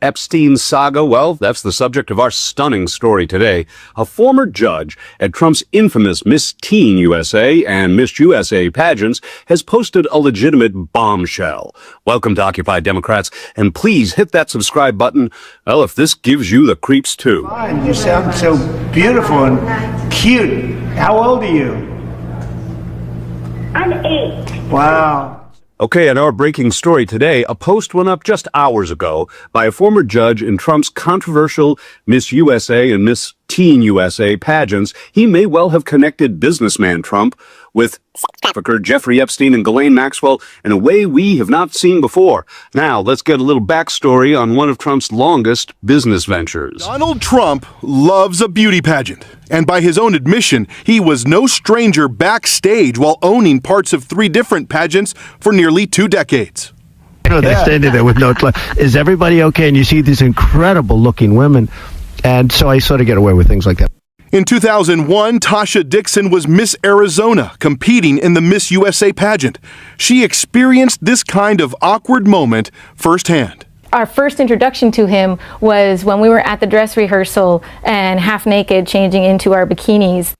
Epstein saga, well, that's the subject of our stunning story today. A former judge at Trump's infamous Miss Teen USA and Miss USA pageants has posted a legitimate bombshell. Welcome to Occupy Democrats, and please hit that subscribe button, well, if this gives you the creeps too. Fine. You sound so beautiful and cute. How old are you? I'm 8. Wow. Okay, in our breaking story today, a post went up just hours ago by a former judge in Trump's controversial Miss USA and Miss Teen USA pageants. He may well have connected businessman Trump with trafficker Jeffrey Epstein and Ghislaine Maxwell in a way we have not seen before. Now, let's get a little backstory on one of Trump's longest business ventures. Donald Trump loves a beauty pageant. And by his own admission, he was no stranger backstage while owning parts of 3 different pageants for nearly 2 decades. They're standing there with no clue. Is everybody okay? And you see these incredible looking women. And so I sort of get away with things like that. In 2001, Tasha Dixon was Miss Arizona, competing in the Miss USA pageant. She experienced this kind of awkward moment firsthand. Our first introduction to him was when we were at the dress rehearsal and half naked changing into our bikinis.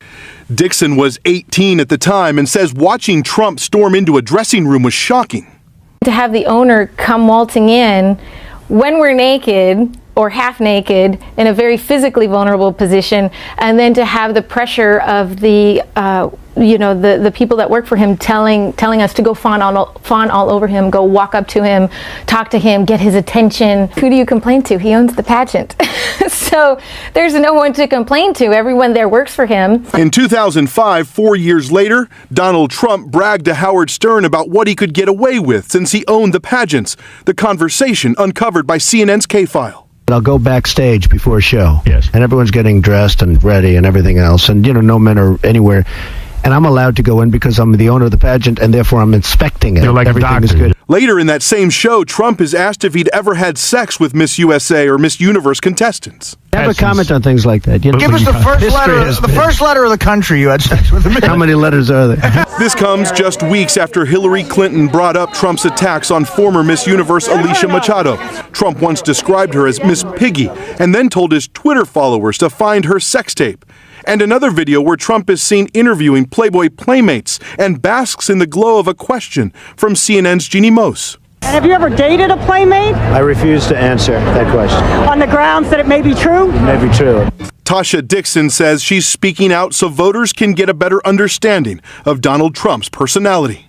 Dixon was 18 at the time and says watching Trump storm into a dressing room was shocking. To have the owner come waltzing in when we're naked or half naked in a very physically vulnerable position, and then to have the pressure of the people that work for him telling us to go fawn all over him, go walk up to him, talk to him, get his attention. Who do you complain to? He owns the pageant. So there's no one to complain to. Everyone there works for him. In 2005, 4 years later, Donald Trump bragged to Howard Stern about what he could get away with since he owned the pageants. The conversation uncovered by CNN's K-File. I'll go backstage before a show. Yes. And everyone's getting dressed and ready and everything else. And, no men are anywhere. And I'm allowed to go in because I'm the owner of the pageant, and therefore I'm inspecting it. You're like everything a is doctor. good. Later in that same show, Trump is asked if he'd ever had sex with Miss USA or Miss Universe contestants. Never comment on things like that. Give us the first letter of the country you had sex with. How many letters are there? This comes just weeks after Hillary Clinton brought up Trump's attacks on former Miss Universe Alicia Machado. Trump once described her as Miss Piggy and then told his Twitter followers to find her sex tape. And another video where Trump is seen interviewing Playboy playmates and basks in the glow of a question from CNN's Jeannie Mose. And have you ever dated a playmate? I refuse to answer that question. On the grounds that it may be true? It may be true. Tasha Dixon says she's speaking out so voters can get a better understanding of Donald Trump's personality.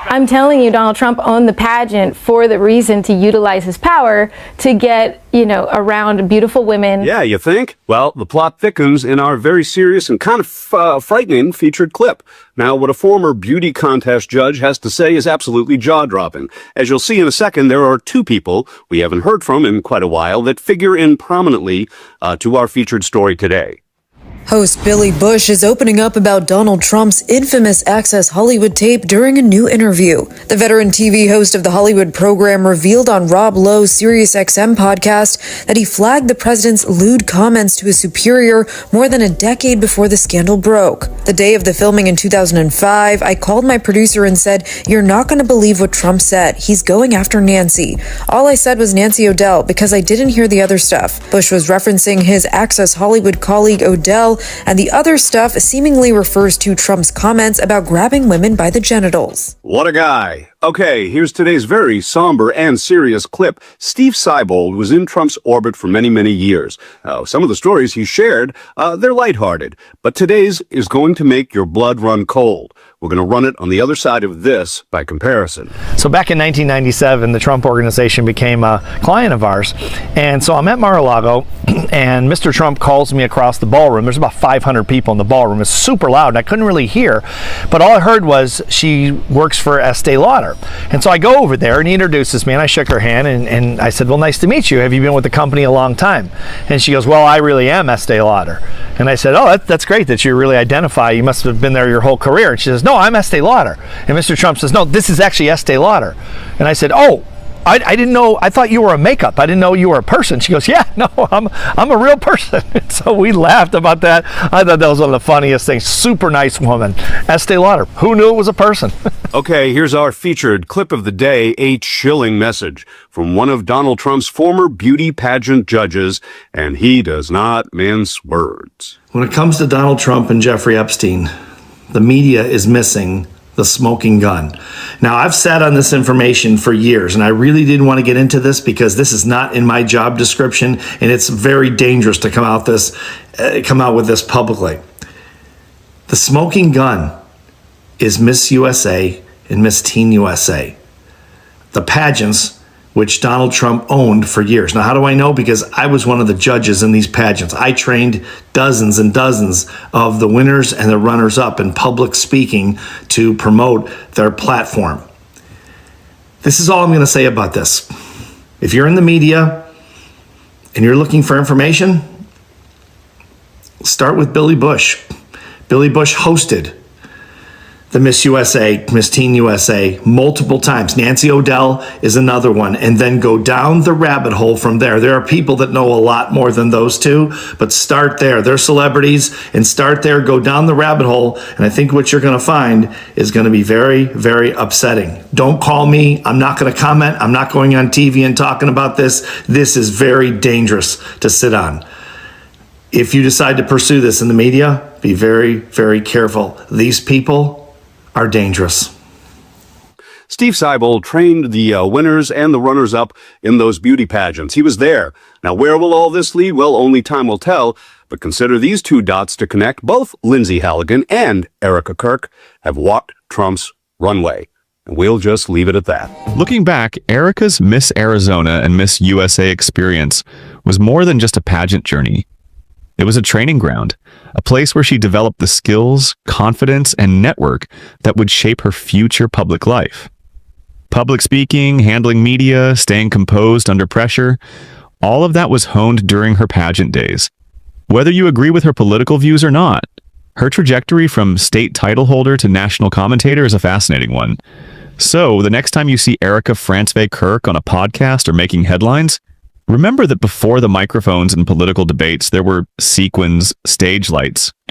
I'm telling you, Donald Trump owned the pageant for the reason to utilize his power to get, around beautiful women. Yeah, you think? Well, the plot thickens in our very serious and kind of frightening featured clip. Now, what a former beauty contest judge has to say is absolutely jaw-dropping. As you'll see in a second, there are 2 people we haven't heard from in quite a while that figure in prominently to our featured story today. Host Billy Bush is opening up about Donald Trump's infamous Access Hollywood tape during a new interview. The veteran TV host of the Hollywood program revealed on Rob Lowe's SiriusXM podcast that he flagged the president's lewd comments to his superior more than a decade before the scandal broke. The day of the filming in 2005, I called my producer and said, "You're not going to believe what Trump said. He's going after Nancy." All I said was Nancy O'Dell because I didn't hear the other stuff. Bush was referencing his Access Hollywood colleague O'Dell, and the other stuff seemingly refers to Trump's comments about grabbing women by the genitals. What a guy. Okay, here's today's very somber and serious clip. Steve Seibold was in Trump's orbit for many, many years. Some of the stories he shared, they're lighthearted, but today's is going to make your blood run cold. We're going to run it on the other side of this by comparison. So back in 1997, the Trump Organization became a client of ours. And so I'm at Mar-a-Lago, and Mr. Trump calls me across the ballroom. There's about 500 people in the ballroom. It's super loud, and I couldn't really hear. But all I heard was, she works for Estee Lauder. And so I go over there, and he introduces me, and I shook her hand, and I said, "Well, nice to meet you. Have you been with the company a long time?" And she goes, "Well, I really am Estee Lauder." And I said, "Oh, that's great that you really identify. You must have been there your whole career." And she says, "No, I'm Estee Lauder." And Mr. Trump says, "No, this is actually Estee Lauder." And I said, "Oh, I didn't know, I thought you were a makeup. I didn't know you were a person. She goes, yeah, no, I'm a real person. So we laughed about that. I thought that was one of the funniest things. Super nice woman. Estee Lauder, who knew it was a person? Okay, here's our featured clip of the day, a chilling message from one of Donald Trump's former beauty pageant judges, and he does not mince words. When it comes to Donald Trump and Jeffrey Epstein, the media is missing the smoking gun. Now, I've sat on this information for years, and I really didn't want to get into this because this is not in my job description, and it's very dangerous to come out with this publicly. The smoking gun is Miss USA and Miss Teen USA, the pageants which Donald Trump owned for years. Now, how do I know? Because I was one of the judges in these pageants. I trained dozens and dozens of the winners and the runners-up in public speaking to promote their platform. This is all I'm going to say about this. If you're in the media and you're looking for information, start with Billy Bush. Billy Bush hosted the Miss USA, Miss Teen USA multiple times. Nancy O'Dell is another one. And then go down the rabbit hole from there. There are people that know a lot more than those two, but start there. They're celebrities, and start there, go down the rabbit hole. And I think what you're going to find is going to be very, very upsetting. Don't call me. I'm not going to comment. I'm not going on TV and talking about this. This is very dangerous to sit on. If you decide to pursue this in the media, be very, very careful. These people are dangerous. Steve Seibel trained the winners and the runners-up in those beauty pageants. He was there. Now, where will all this lead? Well, only time will tell. But consider these two dots to connect. Both Lindsay Halligan and Erica Kirk have walked Trump's runway. And we'll just leave it at that. Looking back, Erica's Miss Arizona and Miss USA experience was more than just a pageant journey. It was a training ground, a place where she developed the skills, confidence, and network that would shape her future public life. Public speaking, handling media, staying composed under pressure, all of that was honed during her pageant days. Whether you agree with her political views or not, her trajectory from state title holder to national commentator is a fascinating one. So, the next time you see Erica Francevay Kirk on a podcast or making headlines, remember that before the microphones and political debates, there were sequins, stage lights, and